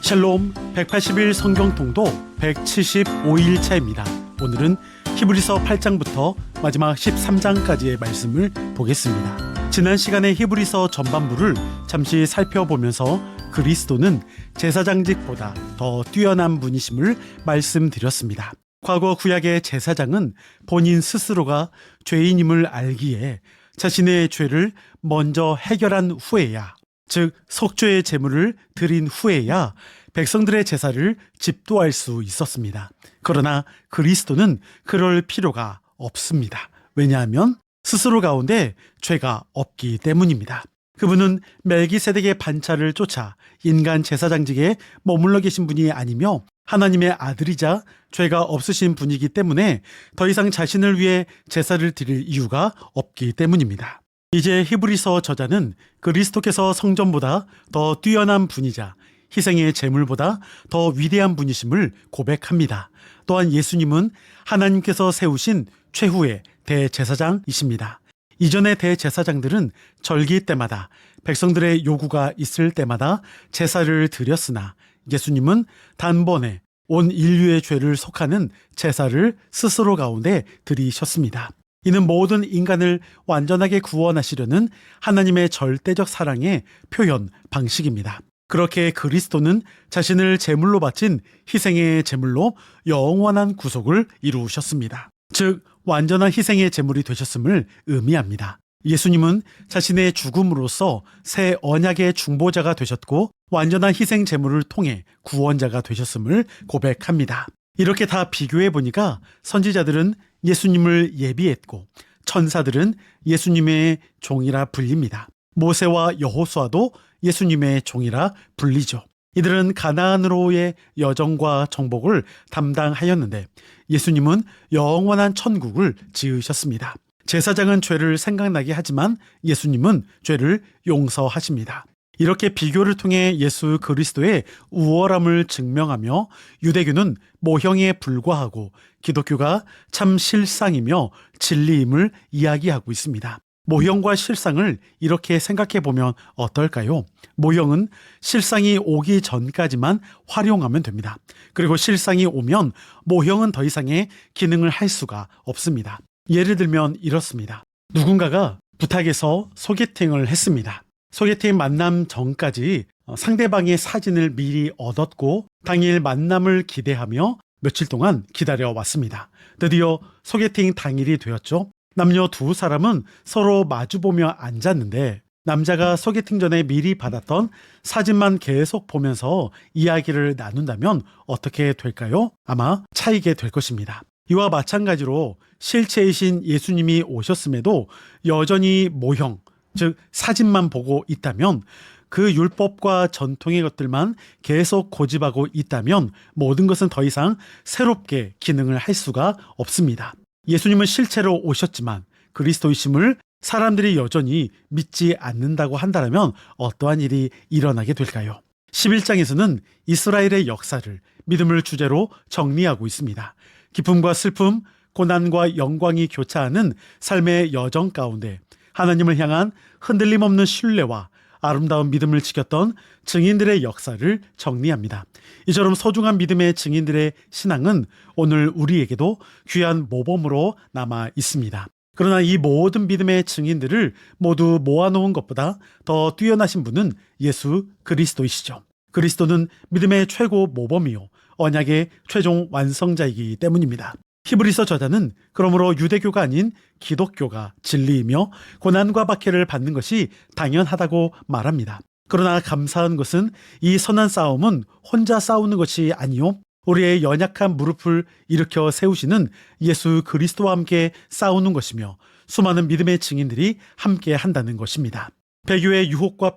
샬롬 180일 성경 통도 175일차입니다. 오늘은 히브리서 8장부터 마지막 13장까지의 말씀을 보겠습니다. 지난 시간에 히브리서 전반부를 잠시 살펴보면서 그리스도는 제사장직보다 더 뛰어난 분이심을 말씀드렸습니다. 과거 구약의 제사장은 본인 스스로가 죄인임을 알기에 자신의 죄를 먼저 해결한 후에야, 즉 속죄의 제물을 드린 후에야 백성들의 제사를 집도할 수 있었습니다. 그러나 그리스도는 그럴 필요가 없습니다. 왜냐하면 스스로 가운데 죄가 없기 때문입니다. 그분은 멜기세덱의 반차를 쫓아 인간 제사장직에 머물러 계신 분이 아니며 하나님의 아들이자 죄가 없으신 분이기 때문에 더 이상 자신을 위해 제사를 드릴 이유가 없기 때문입니다. 이제 히브리서 저자는 그리스도께서 성전보다 더 뛰어난 분이자 희생의 제물보다 더 위대한 분이심을 고백합니다. 또한 예수님은 하나님께서 세우신 최후의 대제사장이십니다. 이전의 대제사장들은 절기 때마다 백성들의 요구가 있을 때마다 제사를 드렸으나 예수님은 단번에 온 인류의 죄를 속하는 제사를 스스로 가운데 드리셨습니다. 이는 모든 인간을 완전하게 구원하시려는 하나님의 절대적 사랑의 표현 방식입니다. 그렇게 그리스도는 자신을 제물로 바친 희생의 제물로 영원한 구속을 이루셨습니다. 즉 완전한 희생의 제물이 되셨음을 의미합니다. 예수님은 자신의 죽음으로써 새 언약의 중보자가 되셨고 완전한 희생 제물을 통해 구원자가 되셨음을 고백합니다. 이렇게 다 비교해 보니까 선지자들은 예수님을 예비했고 천사들은 예수님의 종이라 불립니다. 모세와 여호수아도 예수님의 종이라 불리죠. 이들은 가나안으로의 여정과 정복을 담당하였는데 예수님은 영원한 천국을 지으셨습니다. 제사장은 죄를 생각나게 하지만 예수님은 죄를 용서하십니다. 이렇게 비교를 통해 예수 그리스도의 우월함을 증명하며 유대교는 모형에 불과하고 기독교가 참 실상이며 진리임을 이야기하고 있습니다. 모형과 실상을 이렇게 생각해 보면 어떨까요? 모형은 실상이 오기 전까지만 활용하면 됩니다. 그리고 실상이 오면 모형은 더 이상의 기능을 할 수가 없습니다. 예를 들면 이렇습니다. 누군가가 부탁해서 소개팅을 했습니다. 소개팅 만남 전까지 상대방의 사진을 미리 얻었고 당일 만남을 기대하며 며칠 동안 기다려왔습니다. 드디어 소개팅 당일이 되었죠. 남녀 두 사람은 서로 마주보며 앉았는데 남자가 소개팅 전에 미리 받았던 사진만 계속 보면서 이야기를 나눈다면 어떻게 될까요? 아마 차이게 될 것입니다. 이와 마찬가지로 실체이신 예수님이 오셨음에도 여전히 모형, 즉 사진만 보고 있다면 그 율법과 전통의 것들만 계속 고집하고 있다면 모든 것은 더 이상 새롭게 기능을 할 수가 없습니다. 예수님은 실체로 오셨지만 그리스도이심을 사람들이 여전히 믿지 않는다고 한다면 어떠한 일이 일어나게 될까요? 11장에서는 이스라엘의 역사를 믿음을 주제로 정리하고 있습니다. 기쁨과 슬픔, 고난과 영광이 교차하는 삶의 여정 가운데 하나님을 향한 흔들림 없는 신뢰와 아름다운 믿음을 지켰던 증인들의 역사를 정리합니다. 이처럼 소중한 믿음의 증인들의 신앙은 오늘 우리에게도 귀한 모범으로 남아 있습니다. 그러나 이 모든 믿음의 증인들을 모두 모아놓은 것보다 더 뛰어나신 분은 예수 그리스도이시죠. 그리스도는 믿음의 최고 모범이요 언약의 최종 완성자이기 때문입니다. 히브리서 저자는 그러므로 유대교가 아닌 기독교가 진리이며 고난과 박해를 받는 것이 당연하다고 말합니다. 그러나 감사한 것은 이 선한 싸움은 혼자 싸우는 것이 아니요 우리의 연약한 무릎을 일으켜 세우시는 예수 그리스도와 함께 싸우는 것이며 수많은 믿음의 증인들이 함께 한다는 것입니다. 배교의 유혹과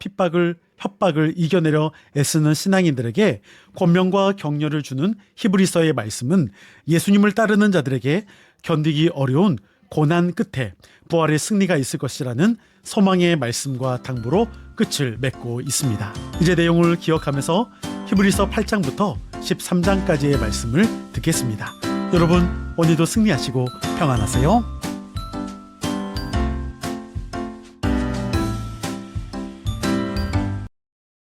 협박을 이겨내려 애쓰는 신앙인들에게 권면과 격려를 주는 히브리서의 말씀은 예수님을 따르는 자들에게 견디기 어려운 고난 끝에 부활의 승리가 있을 것이라는 소망의 말씀과 당부로 끝을 맺고 있습니다. 이제 내용을 기억하면서 히브리서 8장부터 13장까지의 말씀을 듣겠습니다. 여러분 오늘도 승리하시고 평안하세요.